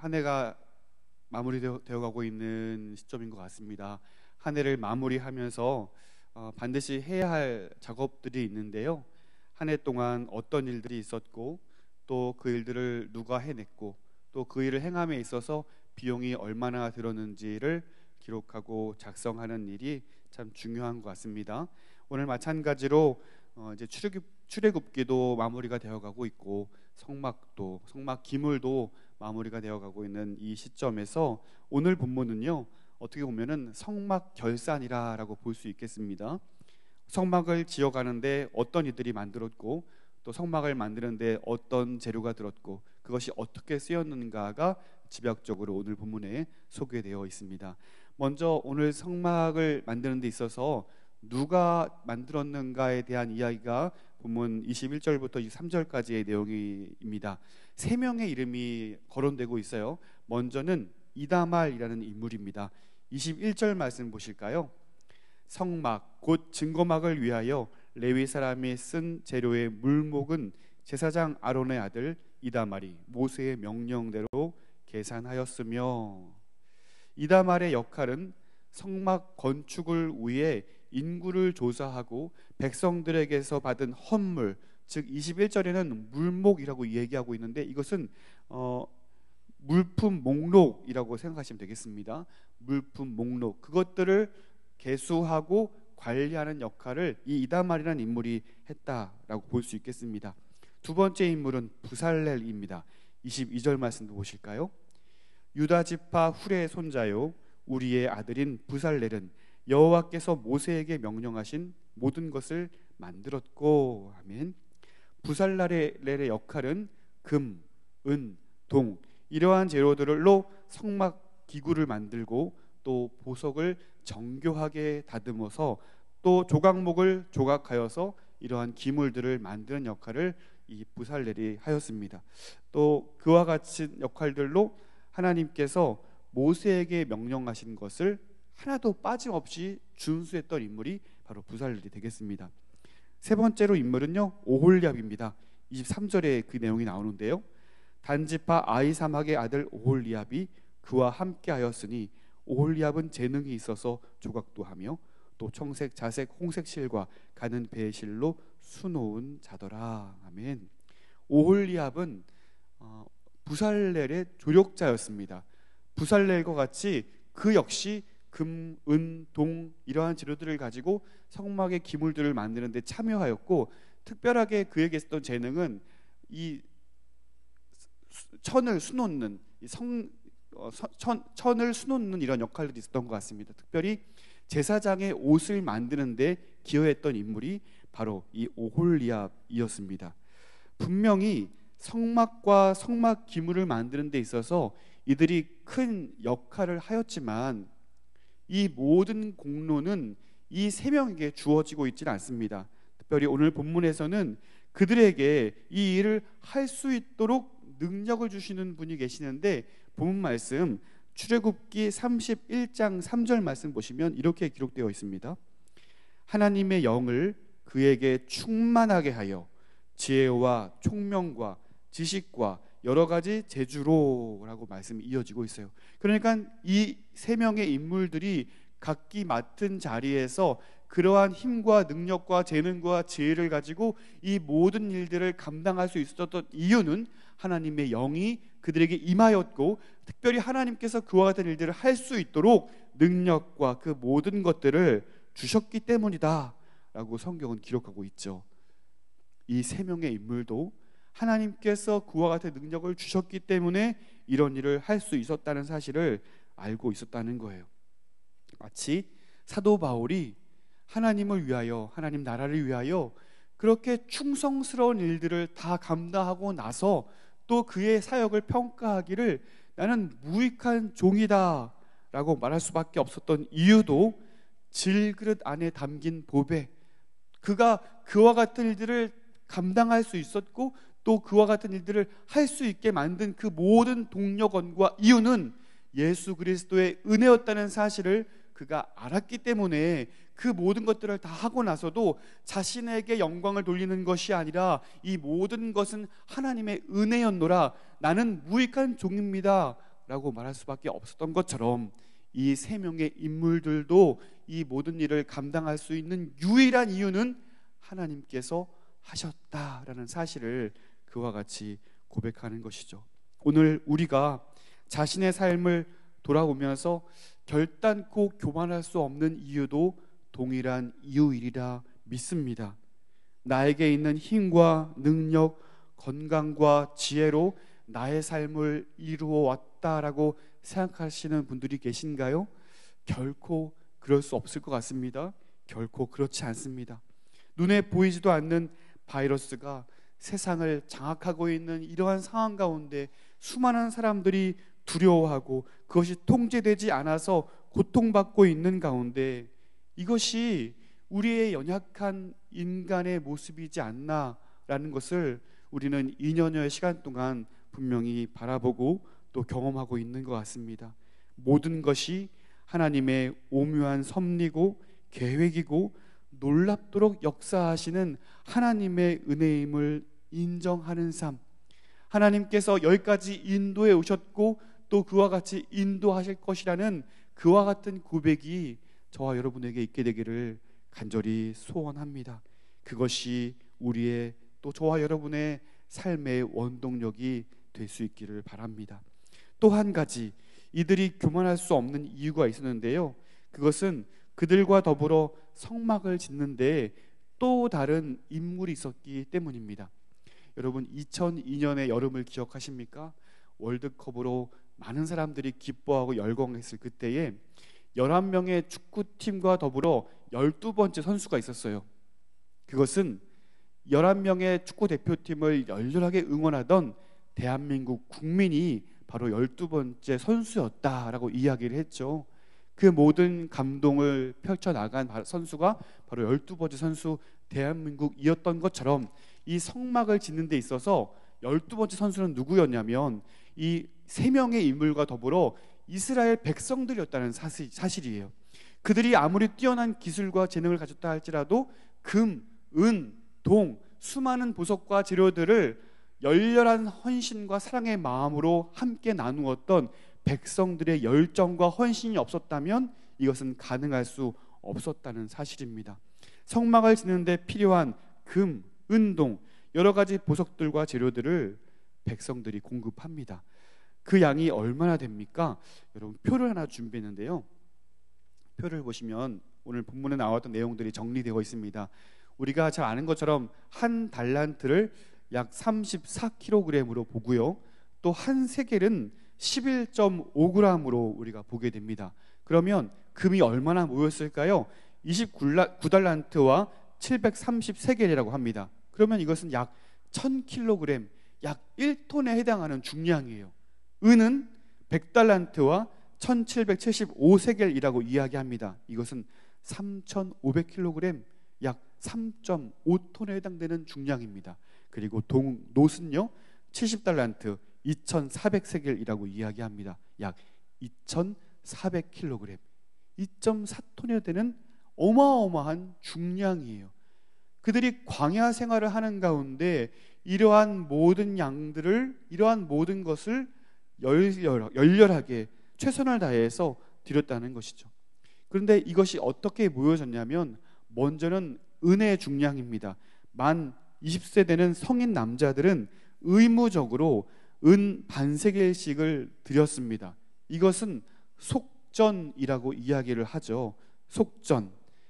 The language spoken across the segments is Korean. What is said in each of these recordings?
한 해가 마무리되어 가고 있는 시점인 것 같습니다. 한 해를 마무리하면서 반드시 해야 할 작업들이 있는데요. 한 해 동안 어떤 일들이 있었고 또 그 일들을 누가 해냈고 또 그 일을 행함에 있어서 비용이 얼마나 들었는지를 기록하고 작성하는 일이 참 중요한 것 같습니다. 오늘 마찬가지로 이제 출애굽기도 마무리가 되어가고 있고 성막 기물도 마무리가 되어가고 있는 이 시점에서 오늘 본문은요, 어떻게 보면은 성막 결산이라고 볼 수 있겠습니다. 성막을 지어가는데 어떤 이들이 만들었고 또 성막을 만드는데 어떤 재료가 들었고 그것이 어떻게 쓰였는가가 집약적으로 오늘 본문에 소개되어 있습니다. 먼저 오늘 성막을 만드는 데 있어서 누가 만들었는가에 대한 이야기가 본문 21절부터 23절까지의 내용입니다. 세 명의 이름이 거론되고 있어요. 먼저는 이다말이라는 인물입니다. 21절 말씀 보실까요? 성막 곧 증거막을 위하여 레위 사람이 쓴 재료의 물목은 제사장 아론의 아들 이다말이 모세의 명령대로 계산하였으며, 이다말의 역할은 성막 건축을 위해 인구를 조사하고 백성들에게서 받은 헌물, 즉 21절에는 물목이라고 얘기하고 있는데 이것은 물품 목록이라고 생각하시면 되겠습니다. 물품 목록, 그것들을 계수하고 관리하는 역할을 이 이다말이라는 인물이 했다라고 볼 수 있겠습니다. 두 번째 인물은 부살렐입니다. 22절 말씀도 보실까요? 유다 지파 훌의 손자요 우리의 아들인 부살렐은 여호와께서 모세에게 명령하신 모든 것을 만들었고, 아멘. 부살렐의 역할은 금, 은, 동 이러한 재료들로 성막 기구를 만들고 또 보석을 정교하게 다듬어서 또 조각목을 조각하여서 이러한 기물들을 만드는 역할을 이 부살렐이 하였습니다. 또 그와 같은 역할들로 하나님께서 모세에게 명령하신 것을 하나도 빠짐없이 준수했던 인물이 바로 부살렐이 되겠습니다. 세 번째로 인물은요, 오홀리압입니다. 23절에 그 내용이 나오는데요, 단지파 아히사막의 아들 오홀리압이 그와 함께 하였으니 오홀리압은 재능이 있어서 조각도 하며 또 청색, 자색, 홍색 실과 가는 배의 실로 수놓은 자더라. 아멘. 오홀리압은 부살렐의 조력자였습니다. 부살렐과 같이 그 역시 금, 은, 동 이러한 재료들을 가지고 성막의 기물들을 만드는 데 참여하였고, 특별하게 그에게 있었던 재능은 이 천을 수놓는 천을 수놓는 이런 역할들이 있었던 것 같습니다. 특별히 제사장의 옷을 만드는 데 기여했던 인물이 바로 이 오홀리압이었습니다. 분명히 성막과 성막 기물을 만드는 데 있어서 이들이 큰 역할을 하였지만 이 모든 공로는 이 세 명에게 주어지고 있지는 않습니다. 특별히 오늘 본문에서는 그들에게 이 일을 할 수 있도록 능력을 주시는 분이 계시는데, 본문 말씀 출애굽기 31장 3절 말씀 보시면 이렇게 기록되어 있습니다. 하나님의 영을 그에게 충만하게 하여 지혜와 총명과 지식과 여러 가지 재주로라고 말씀이 이어지고 있어요. 그러니까 이 세 명의 인물들이 각기 맡은 자리에서 그러한 힘과 능력과 재능과 지혜를 가지고 이 모든 일들을 감당할 수 있었던 이유는 하나님의 영이 그들에게 임하였고, 특별히 하나님께서 그와 같은 일들을 할 수 있도록 능력과 그 모든 것들을 주셨기 때문이다 라고 성경은 기록하고 있죠. 이 세 명의 인물도 하나님께서 그와 같은 능력을 주셨기 때문에 이런 일을 할 수 있었다는 사실을 알고 있었다는 거예요. 마치 사도 바울이 하나님을 위하여, 하나님 나라를 위하여 그렇게 충성스러운 일들을 다 감당하고 나서 또 그의 사역을 평가하기를 나는 무익한 종이다 라고 말할 수밖에 없었던 이유도 질그릇 안에 담긴 보배, 그가 그와 같은 일들을 감당할 수 있었고 또 그와 같은 일들을 할 수 있게 만든 그 모든 동력원과 이유는 예수 그리스도의 은혜였다는 사실을 그가 알았기 때문에 그 모든 것들을 다 하고 나서도 자신에게 영광을 돌리는 것이 아니라 이 모든 것은 하나님의 은혜였노라, 나는 무익한 종입니다 라고 말할 수밖에 없었던 것처럼 이 세 명의 인물들도 이 모든 일을 감당할 수 있는 유일한 이유는 하나님께서 하셨다라는 사실을 그와 같이 고백하는 것이죠. 오늘 우리가 자신의 삶을 돌아보면서 결단코 교만할 수 없는 이유도 동일한 이유이리라 믿습니다. 나에게 있는 힘과 능력, 건강과 지혜로 나의 삶을 이루어 왔다라고 생각하시는 분들이 계신가요? 결코 그럴 수 없을 것 같습니다. 결코 그렇지 않습니다. 눈에 보이지도 않는 바이러스가 세상을 장악하고 있는 이러한 상황 가운데 수많은 사람들이 두려워하고 그것이 통제되지 않아서 고통받고 있는 가운데 이것이 우리의 연약한 인간의 모습이지 않나라는 것을 우리는 2년여의 시간 동안 분명히 바라보고 또 경험하고 있는 것 같습니다. 모든 것이 하나님의 오묘한 섭리고 계획이고 놀랍도록 역사하시는 하나님의 은혜임을 인정하는 삶, 하나님께서 여기까지 인도해 오셨고 또 그와 같이 인도하실 것이라는 그와 같은 고백이 저와 여러분에게 있게 되기를 간절히 소원합니다. 그것이 우리의 또 저와 여러분의 삶의 원동력이 될 수 있기를 바랍니다. 또 한 가지 이들이 교만할 수 없는 이유가 있었는데요, 그것은 그들과 더불어 성막을 짓는데 또 다른 인물이 있었기 때문입니다. 여러분 2002년의 여름을 기억하십니까? 월드컵으로 많은 사람들이 기뻐하고 열광했을 그때에 11명의 축구팀과 더불어 12번째 선수가 있었어요. 그것은 11명의 축구대표팀을 열렬하게 응원하던 대한민국 국민이 바로 12번째 선수였다라고 이야기를 했죠. 그 모든 감동을 펼쳐나간 선수가 바로 12번째 선수 대한민국이었던 것처럼 이 성막을 짓는 데 있어서 12번째 선수는 누구였냐면 이 3명의 인물과 더불어 이스라엘 백성들이었다는 사실이에요. 그들이 아무리 뛰어난 기술과 재능을 가졌다 할지라도 금, 은, 동, 수많은 보석과 재료들을 열렬한 헌신과 사랑의 마음으로 함께 나누었던 백성들의 열정과 헌신이 없었다면 이것은 가능할 수 없었다는 사실입니다. 성막을 짓는데 필요한 금, 은, 동 여러 가지 보석들과 재료들을 백성들이 공급합니다. 그 양이 얼마나 됩니까? 여러분 표를 하나 준비했는데요, 표를 보시면 오늘 본문에 나왔던 내용들이 정리되어 있습니다. 우리가 잘 아는 것처럼 한 달란트를 약 34kg으로 보고요, 또 한 세겔은 11.5g으로 우리가 보게 됩니다. 그러면 금이 얼마나 모였을까요? 29달란트와 733세겔이라고 합니다. 그러면 이것은 약 1000kg, 약 1톤에 해당하는 중량이에요. 은은 100달란트와 1775세겔이라고 이야기합니다. 이것은 3500kg, 약 3.5톤에 해당되는 중량입니다. 그리고 노은요 70달란트 2400세겔이라고 이야기합니다. 약 2400kg, 2.4톤에 되는 어마어마한 중량이에요. 그들이 광야 생활을 하는 가운데 이러한 모든 양들을, 이러한 모든 것을 열렬하게 최선을 다해서 드렸다는 것이죠. 그런데 이것이 어떻게 모여졌냐면 먼저는 은의 중량입니다. 만 20세 되는 성인 남자들은 의무적으로 은 반세겔씩을 드렸습니다. 이것은 속전이라고 이야기를 하죠.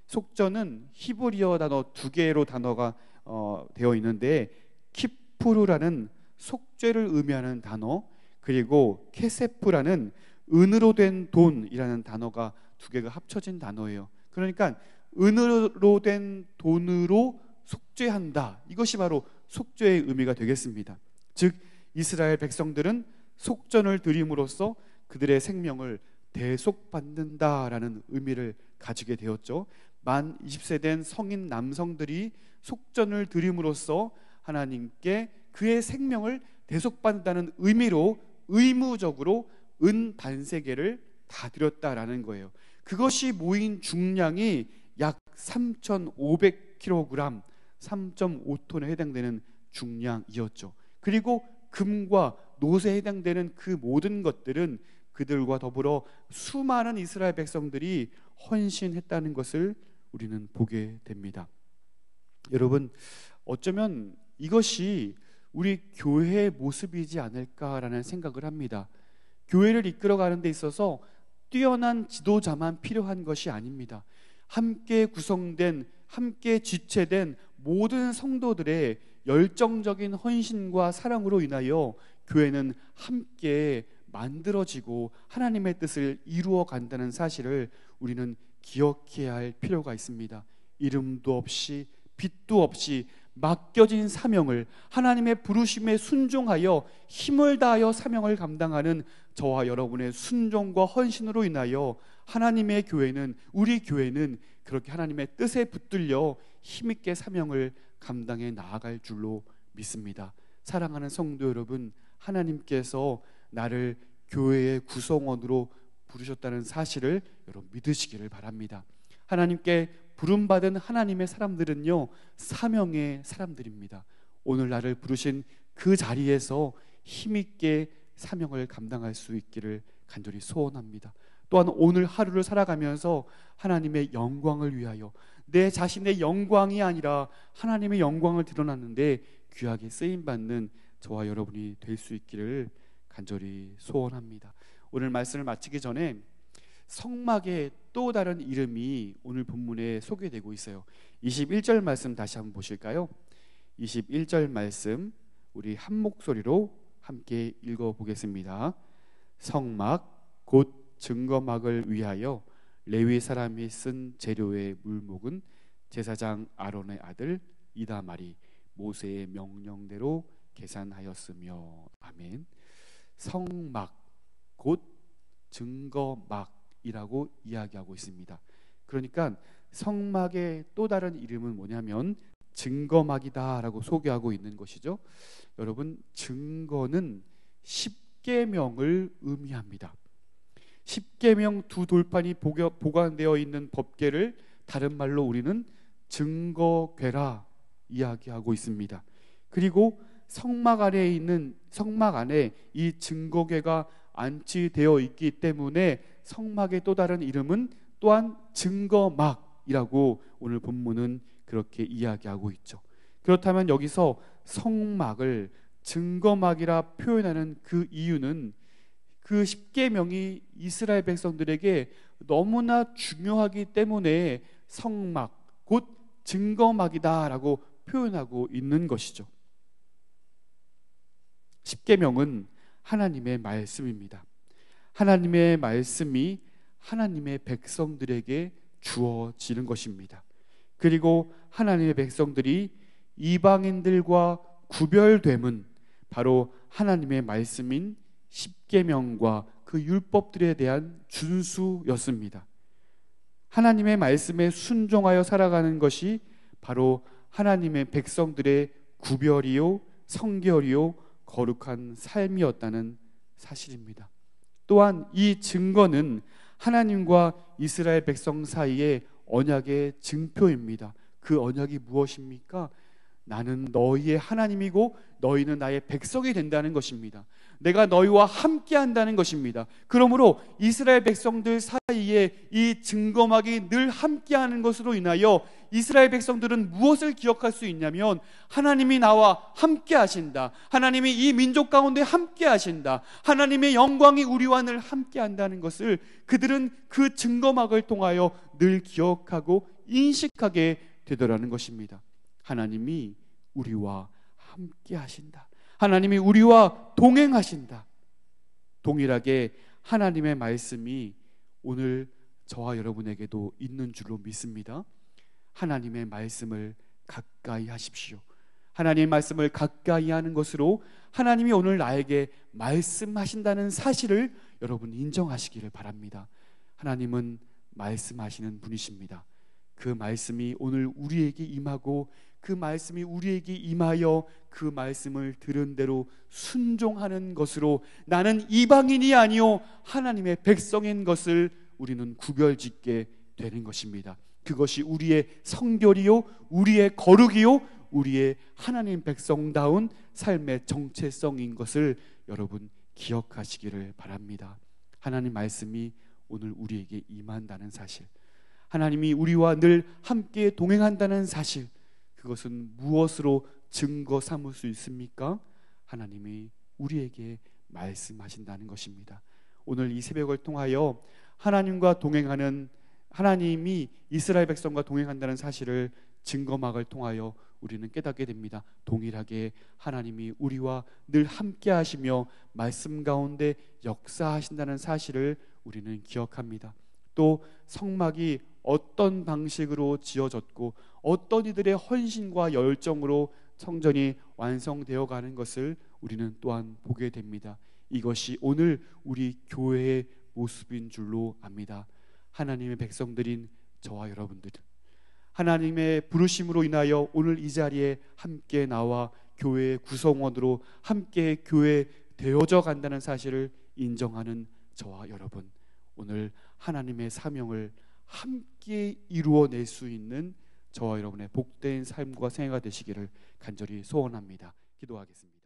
속전은 히브리어 단어 2개로 단어가 되어 있는데 키프루라는 속죄를 의미하는 단어, 그리고 케세프라는 은으로 된 돈이라는 단어가 2개가 합쳐진 단어예요. 그러니까 은으로 된 돈으로 속죄한다, 이것이 바로 속죄의 의미가 되겠습니다. 즉 이스라엘 백성들은 속전을 드림으로써 그들의 생명을 대속받는다라는 의미를 가지게 되었죠. 만 20세 된 성인 남성들이 속전을 드림으로써 하나님께 그의 생명을 대속받는다는 의미로 의무적으로 은 반세겔을 다 드렸다라는 거예요. 그것이 모인 중량이 약 3,500kg, 3.5톤에 해당되는 중량이었죠. 그리고 금과 노새에 해당되는 그 모든 것들은 그들과 더불어 수많은 이스라엘 백성들이 헌신했다는 것을 우리는 보게 됩니다. 여러분, 어쩌면 이것이 우리 교회의 모습이지 않을까라는 생각을 합니다. 교회를 이끌어가는 데 있어서 뛰어난 지도자만 필요한 것이 아닙니다. 함께 구성된, 함께 지체된 모든 성도들의 열정적인 헌신과 사랑으로 인하여 교회는 함께 만들어지고 하나님의 뜻을 이루어 간다는 사실을 우리는 기억해야 할 필요가 있습니다. 이름도 없이 빛도 없이 맡겨진 사명을, 하나님의 부르심에 순종하여 힘을 다하여 사명을 감당하는 저와 여러분의 순종과 헌신으로 인하여 하나님의 교회는, 우리 교회는 그렇게 하나님의 뜻에 붙들려 힘있게 사명을 감당해 나아갈 줄로 믿습니다. 사랑하는 성도 여러분, 하나님께서 나를 교회의 구성원으로 부르셨다는 사실을 여러분 믿으시기를 바랍니다. 하나님께 부름받은 하나님의 사람들은요, 사명의 사람들입니다. 오늘 나를 부르신 그 자리에서 힘있게 사명을 감당할 수 있기를 간절히 소원합니다. 또한 오늘 하루를 살아가면서 하나님의 영광을 위하여, 내 자신의 영광이 아니라 하나님의 영광을 드러났는데 귀하게 쓰임받는 저와 여러분이 될 수 있기를 간절히 소원합니다. 오늘 말씀을 마치기 전에 성막의 또 다른 이름이 오늘 본문에 소개되고 있어요. 21절 말씀 다시 한번 보실까요? 21절 말씀 우리 한 목소리로 함께 읽어보겠습니다. 성막 곧 증거막을 위하여 레위 사람이 쓴 재료의 물목은 제사장 아론의 아들 이다말이 모세의 명령대로 계산하였으며. 아멘. 성막 곧 증거막이라고 이야기하고 있습니다. 그러니까 성막의 또 다른 이름은 뭐냐면 증거막이다라고 소개하고 있는 것이죠. 여러분, 증거는 십계명을 의미합니다. 십계명 두 돌판이 보관되어 있는 법궤를 다른 말로 우리는 증거궤라 이야기하고 있습니다. 그리고 성막 안에 이 증거궤가 안치되어 있기 때문에 성막의 또 다른 이름은 또한 증거막이라고 오늘 본문은 그렇게 이야기하고 있죠. 그렇다면 여기서 성막을 증거막이라 표현하는 그 이유는 그 십계명이 이스라엘 백성들에게 너무나 중요하기 때문에 성막 곧 증거막이다라고 표현하고 있는 것이죠. 십계명은 하나님의 말씀입니다. 하나님의 말씀이 하나님의 백성들에게 주어지는 것입니다. 그리고 하나님의 백성들이 이방인들과 구별됨은 바로 하나님의 말씀인 십계명과 그 율법들에 대한 준수였습니다. 하나님의 말씀에 순종하여 살아가는 것이 바로 하나님의 백성들의 구별이요 성결이요 거룩한 삶이었다는 사실입니다. 또한 이 증거는 하나님과 이스라엘 백성 사이의 언약의 증표입니다. 그 언약이 무엇입니까? 나는 너희의 하나님이고 너희는 나의 백성이 된다는 것입니다. 내가 너희와 함께 한다는 것입니다. 그러므로 이스라엘 백성들 사이에 이 증거막이 늘 함께 하는 것으로 인하여 이스라엘 백성들은 무엇을 기억할 수 있냐면 하나님이 나와 함께 하신다. 하나님이 이 민족 가운데 함께 하신다. 하나님의 영광이 우리와 늘 함께 한다는 것을 그들은 그 증거막을 통하여 늘 기억하고 인식하게 되더라는 것입니다. 하나님이 우리와 함께 하신다. 하나님이 우리와 동행하신다. 동일하게 하나님의 말씀이 오늘 저와 여러분에게도 있는 줄로 믿습니다. 하나님의 말씀을 가까이 하십시오. 하나님의 말씀을 가까이 하는 것으로 하나님이 오늘 나에게 말씀하신다는 사실을 여러분 인정하시기를 바랍니다. 하나님은 말씀하시는 분이십니다. 그 말씀이 오늘 우리에게 임하고 그 말씀이 우리에게 임하여 그 말씀을 들은 대로 순종하는 것으로 나는 이방인이 아니요 하나님의 백성인 것을 우리는 구별짓게 되는 것입니다. 그것이 우리의 성결이요 우리의 거룩이요 우리의 하나님 백성다운 삶의 정체성인 것을 여러분 기억하시기를 바랍니다. 하나님 말씀이 오늘 우리에게 임한다는 사실, 하나님이 우리와 늘 함께 동행한다는 사실, 그것은 무엇으로 증거 삼을 수 있습니까? 하나님이 우리에게 말씀하신다는 것입니다. 오늘 이 새벽을 통하여 하나님과 동행하는, 하나님이 이스라엘 백성과 동행한다는 사실을 증거막을 통하여 우리는 깨닫게 됩니다. 동일하게 하나님이 우리와 늘 함께 하시며 말씀 가운데 역사하신다는 사실을 우리는 기억합니다. 또 성막이 어떤 방식으로 지어졌고 어떤 이들의 헌신과 열정으로 성전이 완성되어 가는 것을 우리는 또한 보게 됩니다. 이것이 오늘 우리 교회의 모습인 줄로 압니다. 하나님의 백성들인 저와 여러분들, 하나님의 부르심으로 인하여 오늘 이 자리에 함께 나와 교회의 구성원으로 함께 교회 되어져 간다는 사실을 인정하는 저와 여러분, 오늘 하나님의 사명을 함께 이루어낼 수 있는 저와 여러분의 복된 삶과 생애가 되시기를 간절히 소원합니다. 기도하겠습니다.